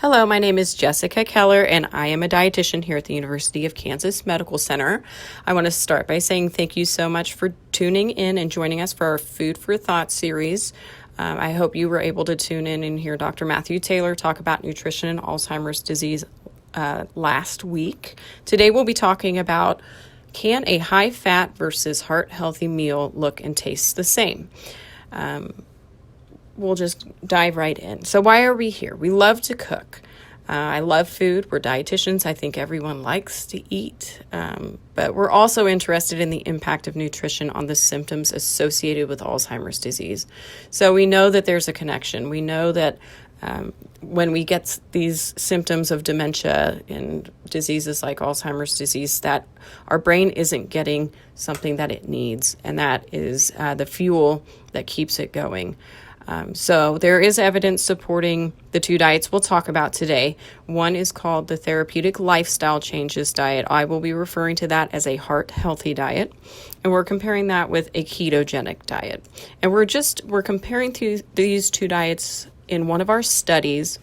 Hello, my name is Jessica Keller, and I am a dietitian here at the University of Kansas Medical Center. I want to start by saying thank you so much for tuning in and joining us for our Food for Thought series. I hope you were able to tune in and hear Dr. Matthew Taylor talk about nutrition and Alzheimer's disease last week. Today we'll be talking about, can a high-fat versus heart-healthy meal look and taste the same? We'll just dive right in. So why are we here? We love to cook. I love food. We're dietitians. I think everyone likes to eat. But we're also interested in the impact of nutrition on the symptoms associated with Alzheimer's disease. So we know that there's a connection. We know that when we get these symptoms of dementia and diseases like Alzheimer's disease, that our brain isn't getting something that it needs, and that is the fuel that keeps it going. So there is evidence supporting the two diets we'll talk about today. One is called the Therapeutic Lifestyle Changes Diet. I will be referring to that as a heart-healthy diet. And we're comparing that with a ketogenic diet. And we're comparing these two diets in one of our studies.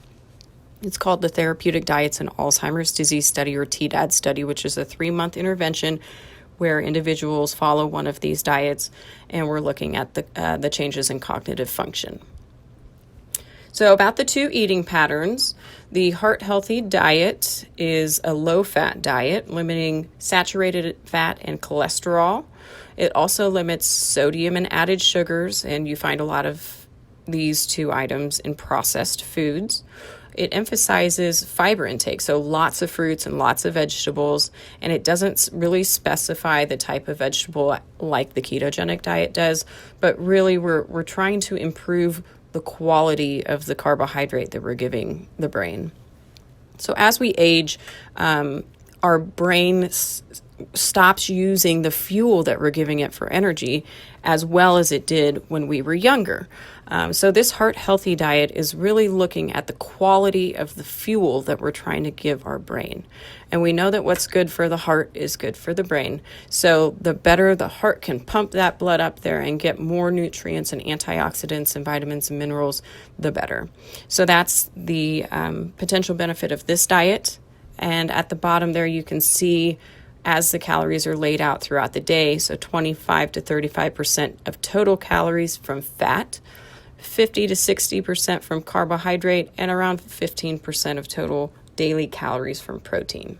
It's called the Therapeutic Diets in Alzheimer's Disease Study, or TDAD study, which is a 3-month intervention where individuals follow one of these diets, and we're looking at the changes in cognitive function. So about the two eating patterns, the heart-healthy diet is a low-fat diet, limiting saturated fat and cholesterol. It also limits sodium and added sugars, and you find a lot of these two items in processed foods. It emphasizes fiber intake, so lots of fruits and lots of vegetables, and it doesn't really specify the type of vegetable like the ketogenic diet does, but really we're trying to improve the quality of the carbohydrate that we're giving the brain. So as we age, our brain stops using the fuel that we're giving it for energy as well as it did when we were younger. So this heart-healthy diet is really looking at the quality of the fuel that we're trying to give our brain. And we know that what's good for the heart is good for the brain. So the better the heart can pump that blood up there and get more nutrients and antioxidants and vitamins and minerals, the better. So that's the potential benefit of this diet. And at the bottom there you can see as the calories are laid out throughout the day, so 25 to 35% of total calories from fat, 50 to 60% from carbohydrate, and around 15% of total daily calories from protein.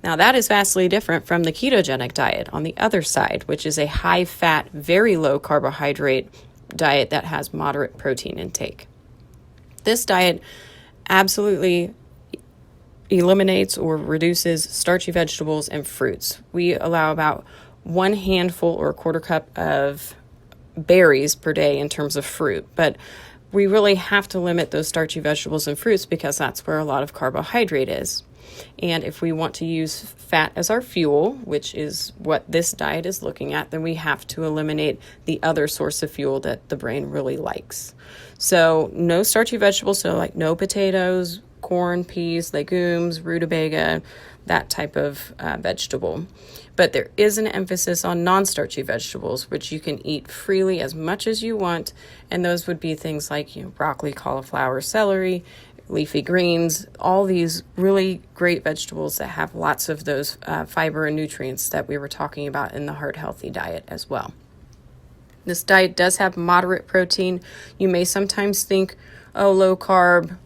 Now that is vastly different from the ketogenic diet on the other side, which is a high-fat, very low carbohydrate diet that has moderate protein intake. This diet absolutely eliminates or reduces starchy vegetables and fruits. We allow about 1 handful or a quarter cup of berries per day in terms of fruit, but we really have to limit those starchy vegetables and fruits because that's where a lot of carbohydrate is. And if we want to use fat as our fuel, which is what this diet is looking at, then we have to eliminate the other source of fuel that the brain really likes. So no starchy vegetables, so like no potatoes, corn, peas, legumes, rutabaga, that type of vegetable. But there is an emphasis on non-starchy vegetables, which you can eat freely as much as you want, and those would be things like broccoli, cauliflower, celery, leafy greens, all these really great vegetables that have lots of those fiber and nutrients that we were talking about in the heart-healthy diet as well. This diet does have moderate protein. You may sometimes think, oh, low carb,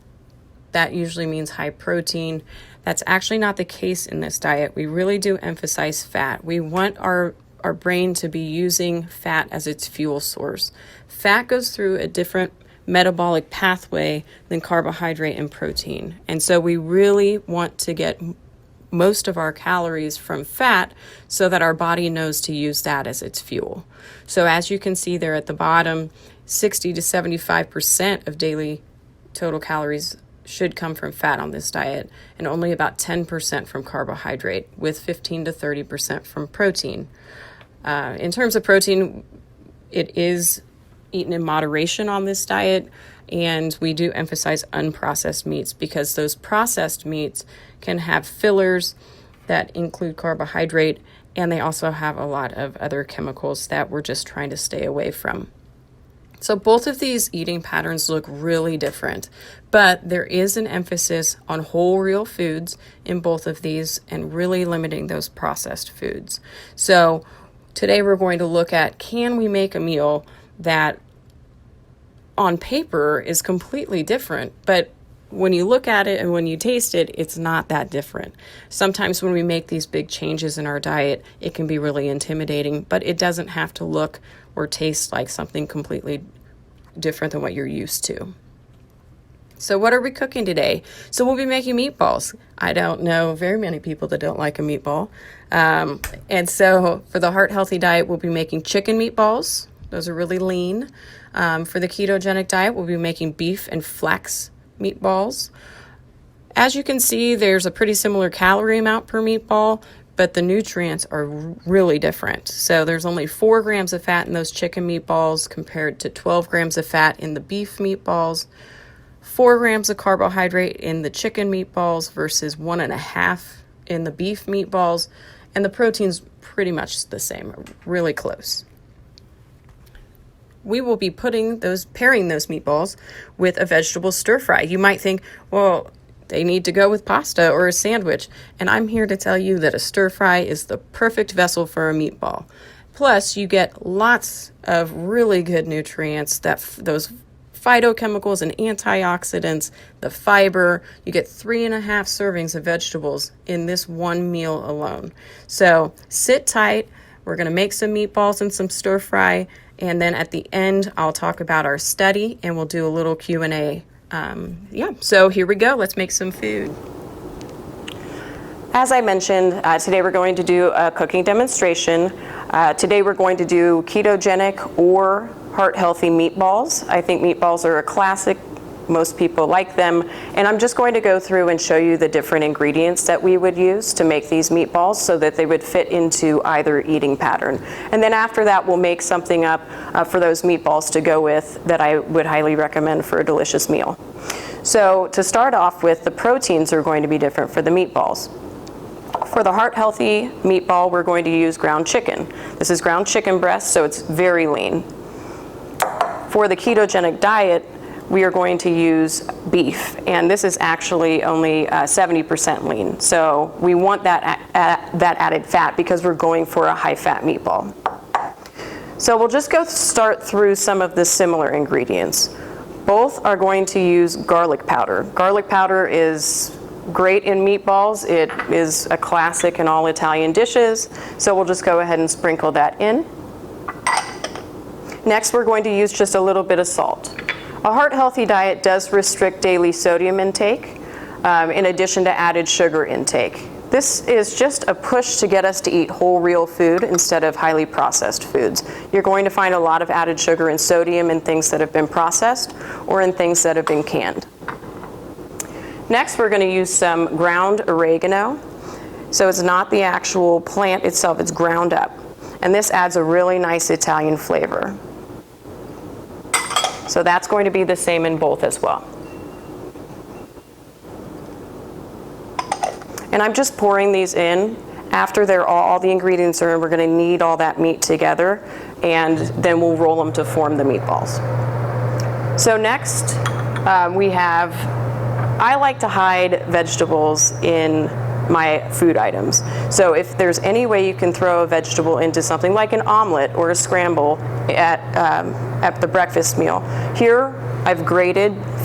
that usually means high protein. That's actually not the case in this diet. We really do emphasize fat. We want our brain to be using fat as its fuel source. Fat goes through a different metabolic pathway than carbohydrate and protein. And so we really want to get most of our calories from fat so that our body knows to use that as its fuel. So as you can see there at the bottom, 60 to 75% of daily total calories should come from fat on this diet, and only about 10% from carbohydrate, with 15 to 30% from protein. In terms of protein, it is eaten in moderation on this diet, and we do emphasize unprocessed meats because those processed meats can have fillers that include carbohydrate, and they also have a lot of other chemicals that we're just trying to stay away from. So both of these eating patterns look really different, but there is an emphasis on whole real foods in both of these and really limiting those processed foods. So today we're going to look at, can we make a meal that on paper is completely different, but when you look at it and when you taste it, it's not that different. Sometimes when we make these big changes in our diet, it can be really intimidating, but it doesn't have to look or taste like something completely different than what you're used to. So what are we cooking today? So we'll be making meatballs. I don't know very many people that don't like a meatball. And so for the heart healthy diet, we'll be making chicken meatballs. Those are really lean. For the ketogenic diet, we'll be making beef and flax meatballs. As you can see, there's a pretty similar calorie amount per meatball, but the nutrients are really different. So there's only 4 grams of fat in those chicken meatballs compared to 12 grams of fat in the beef meatballs, 4 grams of carbohydrate in the chicken meatballs versus 1.5 in the beef meatballs, and the protein's pretty much the same, really close. We will be pairing those meatballs with a vegetable stir fry. You might think, well, they need to go with pasta or a sandwich. And I'm here to tell you that a stir fry is the perfect vessel for a meatball. Plus, you get lots of really good nutrients, those phytochemicals and antioxidants, the fiber. You get 3.5 servings of vegetables in this one meal alone. So sit tight. We're going to make some meatballs and some stir fry. And then at the end, I'll talk about our study and we'll do a little Q&A. So here we go. Let's make some food. As I mentioned, today we're going to do a cooking demonstration. Today we're going to do ketogenic or heart healthy meatballs. I think meatballs are a classic. Most people like them. And I'm just going to go through and show you the different ingredients that we would use to make these meatballs so that they would fit into either eating pattern. And then after that, we'll make something up for those meatballs to go with that I would highly recommend for a delicious meal. So to start off with, the proteins are going to be different for the meatballs. For the heart healthy meatball, we're going to use ground chicken. This is ground chicken breast, so it's very lean. For the ketogenic diet, we are going to use beef, and this is actually only 70% lean. So we want that added fat because we're going for a high-fat meatball. So we'll just start through some of the similar ingredients. Both are going to use garlic powder. Garlic powder is great in meatballs. It is a classic in all Italian dishes. So we'll just go ahead and sprinkle that in. Next, we're going to use just a little bit of salt. A heart-healthy diet does restrict daily sodium intake, in addition to added sugar intake. This is just a push to get us to eat whole, real food instead of highly processed foods. You're going to find a lot of added sugar and sodium in things that have been processed or in things that have been canned. Next, we're going to use some ground oregano. So it's not the actual plant itself, it's ground up. And this adds a really nice Italian flavor. So that's going to be the same in both as well. And I'm just pouring these in after they're all the ingredients are in. We're going to knead all that meat together, and then we'll roll them to form the meatballs. So next, I like to hide vegetables in my food items. So if there's any way you can throw a vegetable into something like an omelet or a scramble at the breakfast meal. Here I've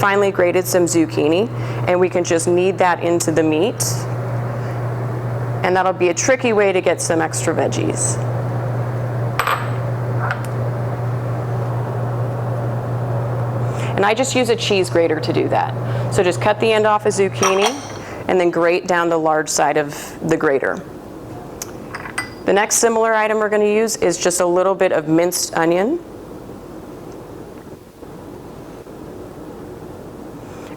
finely grated some zucchini, and we can just knead that into the meat. And that'll be a tricky way to get some extra veggies. And I just use a cheese grater to do that. So just cut the end off a zucchini and then grate down the large side of the grater. The next similar item we're going to use is just a little bit of minced onion.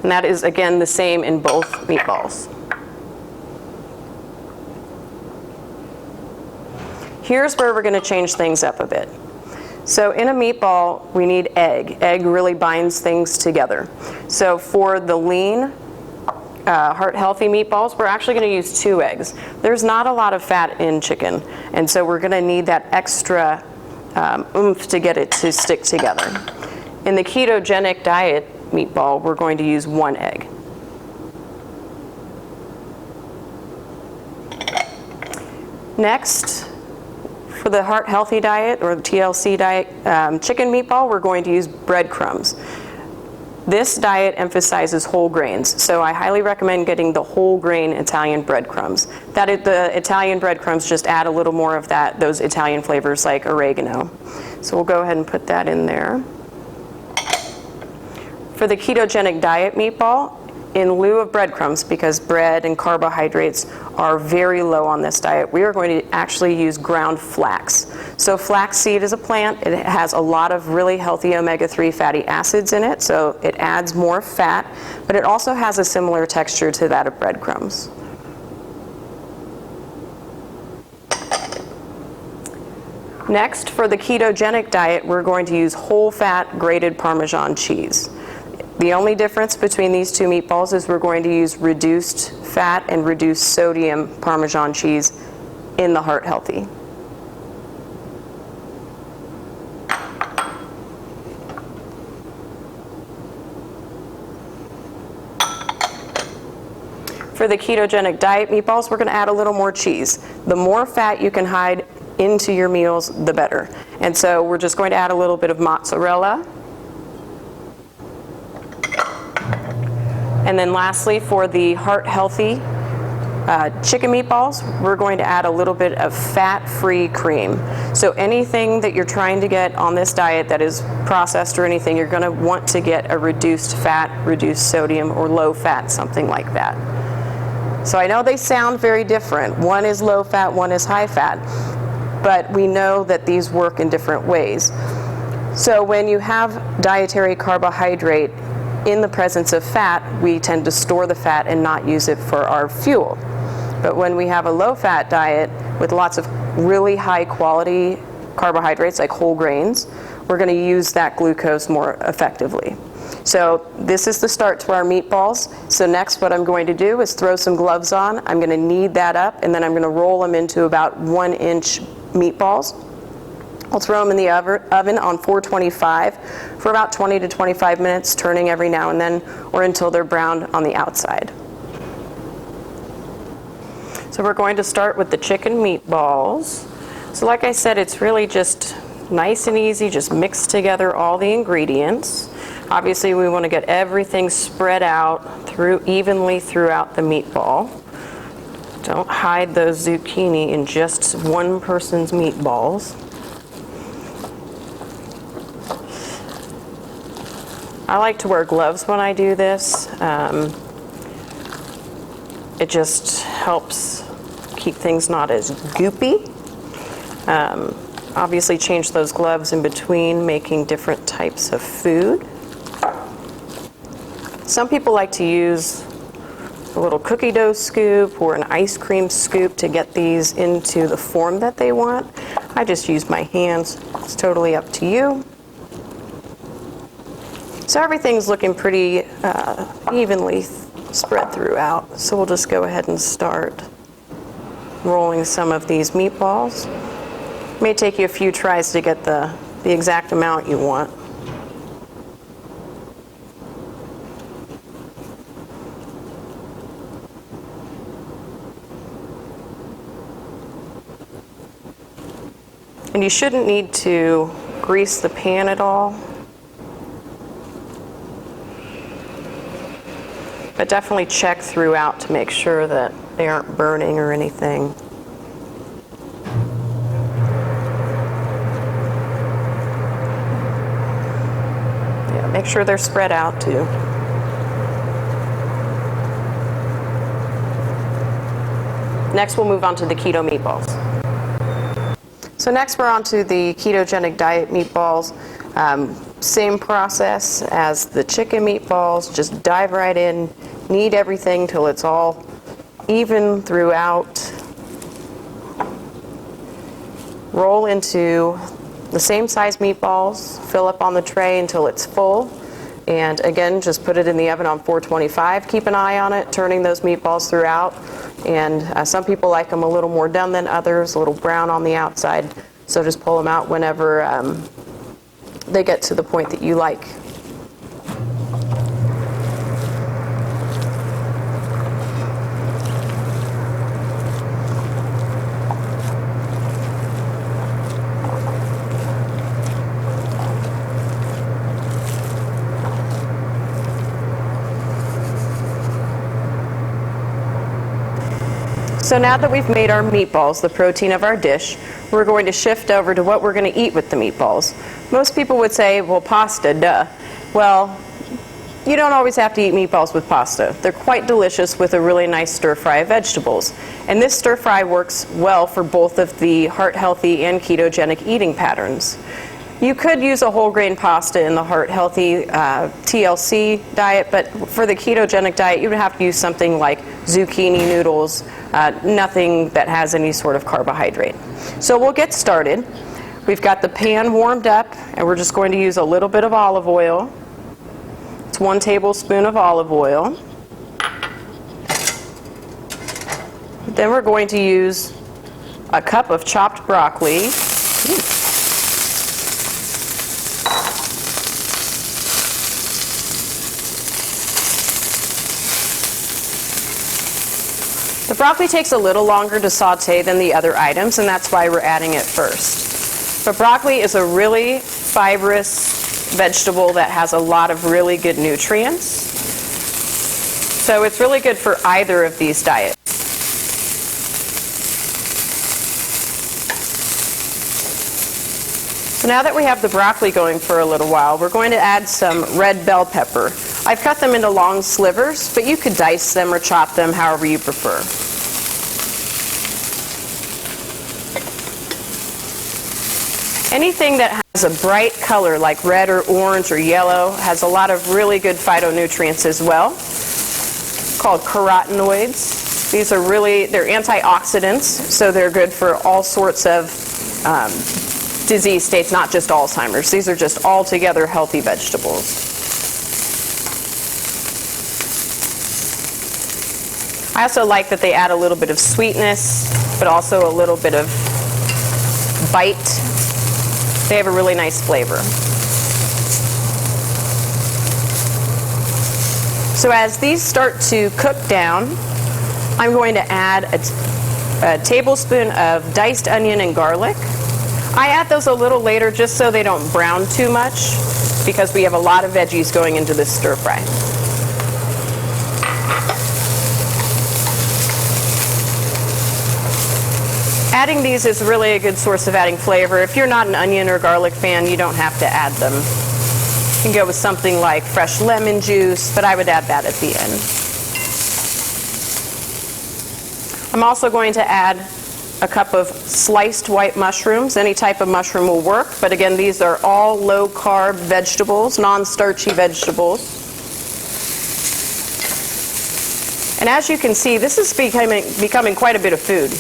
And that is, again, the same in both meatballs. Here's where we're going to change things up a bit. So in a meatball, we need egg. Egg really binds things together. So for the lean, heart-healthy meatballs, we're actually going to use 2 eggs. There's not a lot of fat in chicken, and so we're going to need that extra oomph to get it to stick together. In the ketogenic diet meatball, we're going to use 1 egg. Next, for the heart healthy diet or the TLC diet chicken meatball, we're going to use breadcrumbs. This diet emphasizes whole grains, so I highly recommend getting the whole grain Italian breadcrumbs. The Italian breadcrumbs just add a little more of those Italian flavors like oregano. So we'll go ahead and put that in there. For the ketogenic diet meatball, in lieu of breadcrumbs, because bread and carbohydrates are very low on this diet, we are going to actually use ground flax. So flaxseed is a plant. It has a lot of really healthy omega-3 fatty acids in it, so it adds more fat, but it also has a similar texture to that of breadcrumbs. Next, for the ketogenic diet, we're going to use whole fat grated Parmesan cheese. The only difference between these two meatballs is we're going to use reduced fat and reduced sodium Parmesan cheese in the heart healthy. For the ketogenic diet meatballs, we're going to add a little more cheese. The more fat you can hide into your meals, the better. And so we're just going to add a little bit of mozzarella. And then lastly, for the heart-healthy chicken meatballs, we're going to add a little bit of fat-free cream. So anything that you're trying to get on this diet that is processed or anything, you're going to want to get a reduced fat, reduced sodium, or low fat, something like that. So I know they sound very different. One is low fat, one is high fat, but we know that these work in different ways. So when you have dietary carbohydrate in the presence of fat, we tend to store the fat and not use it for our fuel. But when we have a low-fat diet with lots of really high-quality carbohydrates like whole grains, we're going to use that glucose more effectively. So this is the start to our meatballs. So next what I'm going to do is throw some gloves on. I'm going to knead that up, and then I'm going to roll them into about 1-inch meatballs. I'll throw them in the oven on 425 for about 20 to 25 minutes, turning every now and then, or until they're browned on the outside. So we're going to start with the chicken meatballs. So like I said, it's really just nice and easy, just mix together all the ingredients. Obviously we want to get everything spread out evenly throughout the meatball. Don't hide those zucchini in just one person's meatballs. I like to wear gloves when I do this. It just helps keep things not as goopy. Obviously change those gloves in between making different types of food. Some people like to use a little cookie dough scoop or an ice cream scoop to get these into the form that they want. I just use my hands. It's totally up to you. So everything's looking pretty evenly spread throughout. So we'll just go ahead and start rolling some of these meatballs. It may take you a few tries to get the exact amount you want. And you shouldn't need to grease the pan at all. But definitely check throughout to make sure that they aren't burning or anything. Yeah, make sure they're spread out too. Next we'll move on to the keto meatballs. So next we're on to the ketogenic diet meatballs. Same process as the chicken meatballs, just dive right in, knead everything till it's all even throughout. Roll into the same size meatballs, fill up on the tray until it's full, and again just put it in the oven on 425. Keep an eye on it, turning those meatballs throughout, and some people like them a little more done than others, a little brown on the outside, so just pull them out whenever they get to the point that you like. So now that we've made our meatballs, the protein of our dish, we're going to shift over to what we're going to eat with the meatballs. Most people would say, well, pasta, duh. Well, you don't always have to eat meatballs with pasta. They're quite delicious with a really nice stir fry of vegetables. And this stir fry works well for both of the heart-healthy and ketogenic eating patterns. You could use a whole grain pasta in the heart-healthy TLC diet, but for the ketogenic diet, you would have to use something like zucchini noodles, nothing that has any sort of carbohydrate. So we'll get started. We've got the pan warmed up, and we're just going to use a little bit of olive oil. It's 1 tablespoon of olive oil. Then we're going to use a cup of chopped broccoli. The broccoli takes a little longer to saute than the other items, and that's why we're adding it first. But broccoli is a really fibrous vegetable that has a lot of really good nutrients. So it's really good for either of these diets. So now that we have the broccoli going for a little while, we're going to add some red bell pepper. I've cut them into long slivers, but you could dice them or chop them however you prefer. Anything that has a bright color like red or orange or yellow has a lot of really good phytonutrients as well, called carotenoids. These are they're antioxidants, so they're good for all sorts of disease states, not just Alzheimer's. These are just altogether healthy vegetables. I also like that they add a little bit of sweetness, but also a little bit of bite. They have a really nice flavor. So as these start to cook down, I'm going to add a tablespoon of diced onion and garlic. I add those a little later just so they don't brown too much, because we have a lot of veggies going into this stir fry. Adding these is really a good source of adding flavor. If you're not an onion or garlic fan, you don't have to add them. You can go with something like fresh lemon juice, but I would add that at the end. I'm also going to add a cup of sliced white mushrooms. Any type of mushroom will work, but again, these are all low-carb vegetables, non-starchy vegetables. And as you can see, this is becoming quite a bit of food.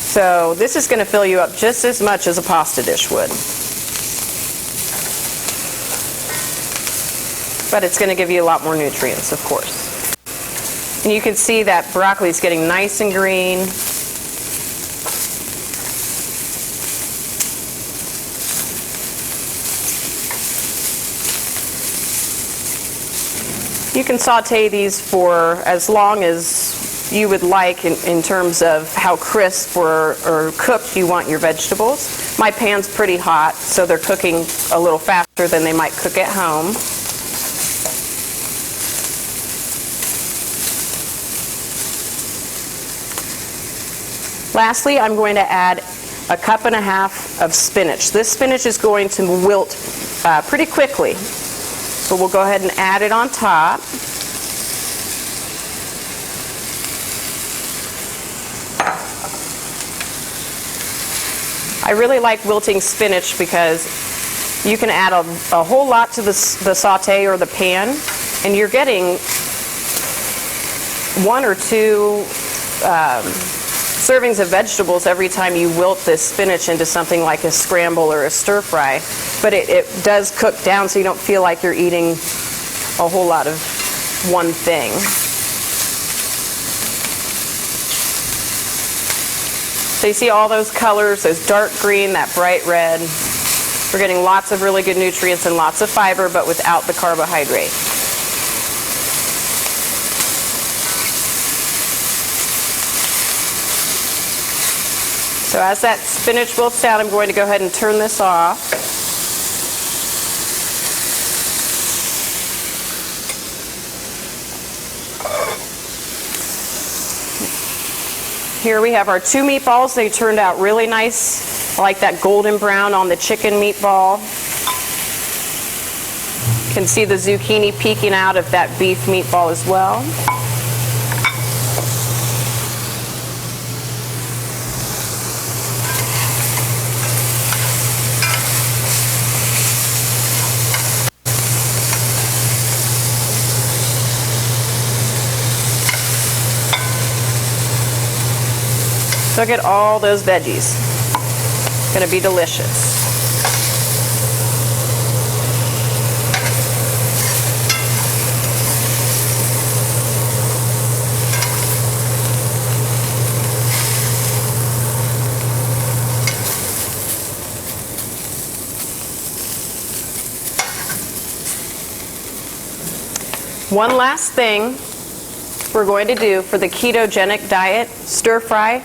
So this is going to fill you up just as much as a pasta dish would. But it's going to give you a lot more nutrients, of course. And you can see that broccoli is getting nice and green. You can saute these for as long as you would like in terms of how crisp or cooked you want your vegetables. My pan's pretty hot, so they're cooking a little faster than they might cook at home. Lastly, I'm going to add a cup and a half of spinach. This spinach is going to wilt pretty quickly, so we'll go ahead and add it on top. I really like wilting spinach because you can add a whole lot to the saute or the pan, and you're getting 1 or 2 servings of vegetables every time you wilt this spinach into something like a scramble or a stir fry. But it does cook down, so you don't feel like you're eating a whole lot of one thing. So you see all those colors, those dark green, that bright red. We're getting lots of really good nutrients and lots of fiber, but without the carbohydrate. So as that spinach wilts down, I'm going to go ahead and turn this off. Here we have our 2 meatballs. They turned out really nice. I like that golden brown on the chicken meatball. You can see the zucchini peeking out of that beef meatball as well. Look at all those veggies. It's going to be delicious. One last thing we're going to do for the ketogenic diet, stir fry.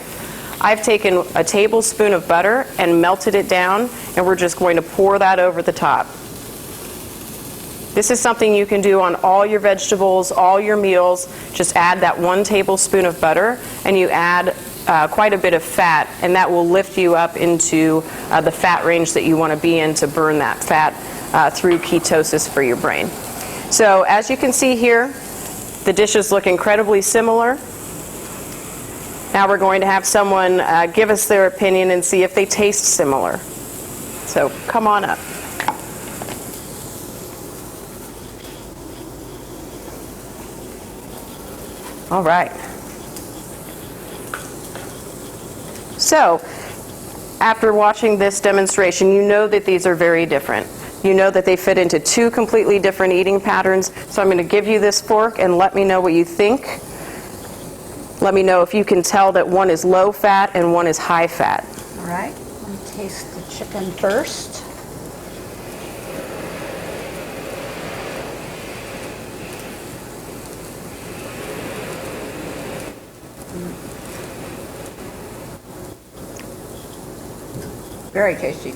I've taken a tablespoon of butter and melted it down, and we're just going to pour that over the top. This is something you can do on all your vegetables, all your meals. Just add that 1 tablespoon of butter, and you add quite a bit of fat, and that will lift you up into the fat range that you want to be in to burn that fat through ketosis for your brain. So as you can see here, the dishes look incredibly similar. Now we're going to have someone give us their opinion and see if they taste similar. So come on up. All right. So after watching this demonstration, you know that these are very different. You know that they fit into 2 completely different eating patterns. So I'm going to give you this fork and let me know what you think. Let me know if you can tell that one is low fat and one is high fat. All right, let me taste the chicken first. Very tasty.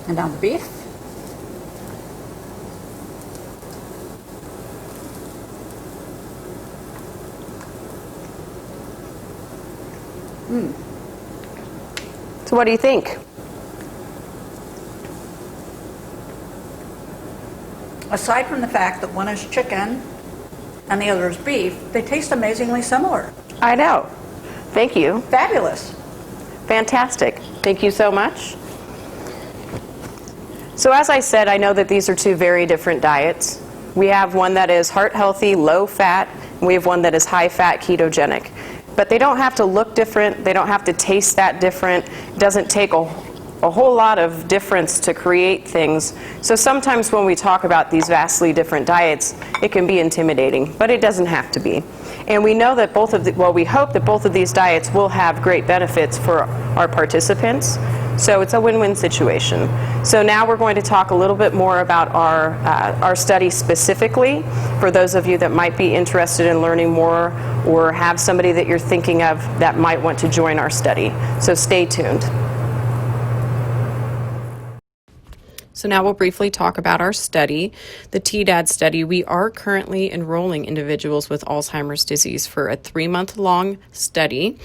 And now the beef. So what do you think? Aside from the fact that one is chicken and the other is beef, they taste amazingly similar. I know. Thank you. Fabulous. Fantastic. Thank you so much. So as I said, I know that these are 2 very different diets. We have one that is heart healthy, low fat, and we have one that is high fat, ketogenic. But they don't have to look different. They don't have to taste that different. It doesn't take a whole lot of difference to create things. So sometimes when we talk about these vastly different diets, it can be intimidating, but it doesn't have to be. And we know that we hope that both of these diets will have great benefits for our participants. So it's a win-win situation. So now we're going to talk a little bit more about our study specifically for those of you that might be interested in learning more or have somebody that you're thinking of that might want to join our study. So stay tuned. So now we'll briefly talk about our study, the TDAD study. We are currently enrolling individuals with Alzheimer's disease for a 3-month-long study.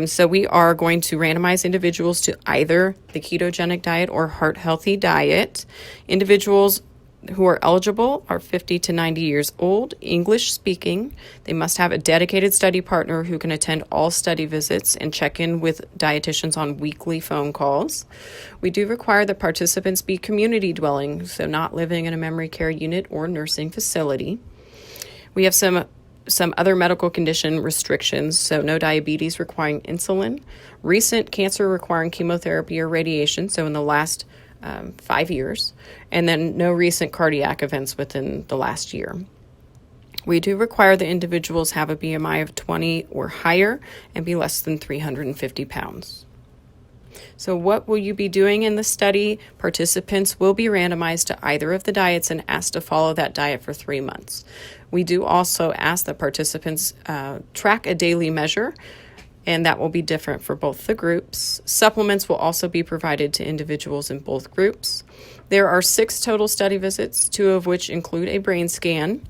So we are going to randomize individuals to either the ketogenic diet or heart-healthy diet. Individuals who are eligible are 50 to 90 years old, English speaking. They must have a dedicated study partner who can attend all study visits and check in with dietitians on weekly phone calls. We do require that participants be community dwelling, so not living in a memory care unit or nursing facility. We have some other medical condition restrictions, so no diabetes requiring insulin, recent cancer requiring chemotherapy or radiation, so in the last 5 years, and then no recent cardiac events within the last year. We do require that individuals have a BMI of 20 or higher and be less than 350 pounds. So what will you be doing in the study? Participants will be randomized to either of the diets and asked to follow that diet for 3 months. We do also ask that participants track a daily measure, and that will be different for both the groups. Supplements will also be provided to individuals in both groups. There are 6 total study visits, 2 of which include a brain scan.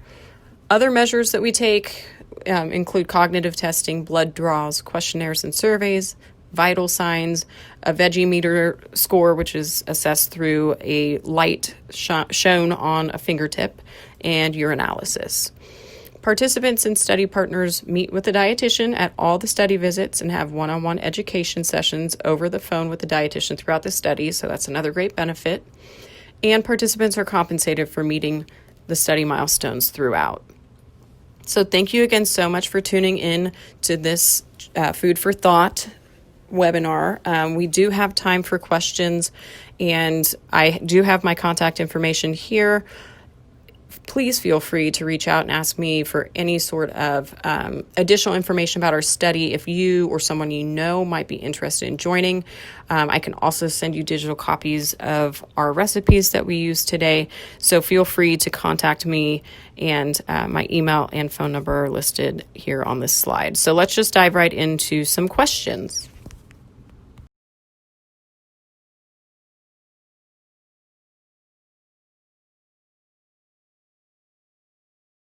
Other measures that we take include cognitive testing, blood draws, questionnaires and surveys, vital signs, a veggie meter score, which is assessed through a light shown on a fingertip, and urinalysis. Participants and study partners meet with the dietitian at all the study visits and have one-on-one education sessions over the phone with the dietitian throughout the study, so that's another great benefit. And participants are compensated for meeting the study milestones throughout. So thank you again so much for tuning in to this Food for Thought webinar. We do have time for questions, and I do have my contact information here. Please feel free to reach out and ask me for any sort of additional information about our study if you or someone you know might be interested in joining. I can also send you digital copies of our recipes that we use today, so feel free to contact me, and my email and phone number are listed here on this slide. So let's just dive right into some questions.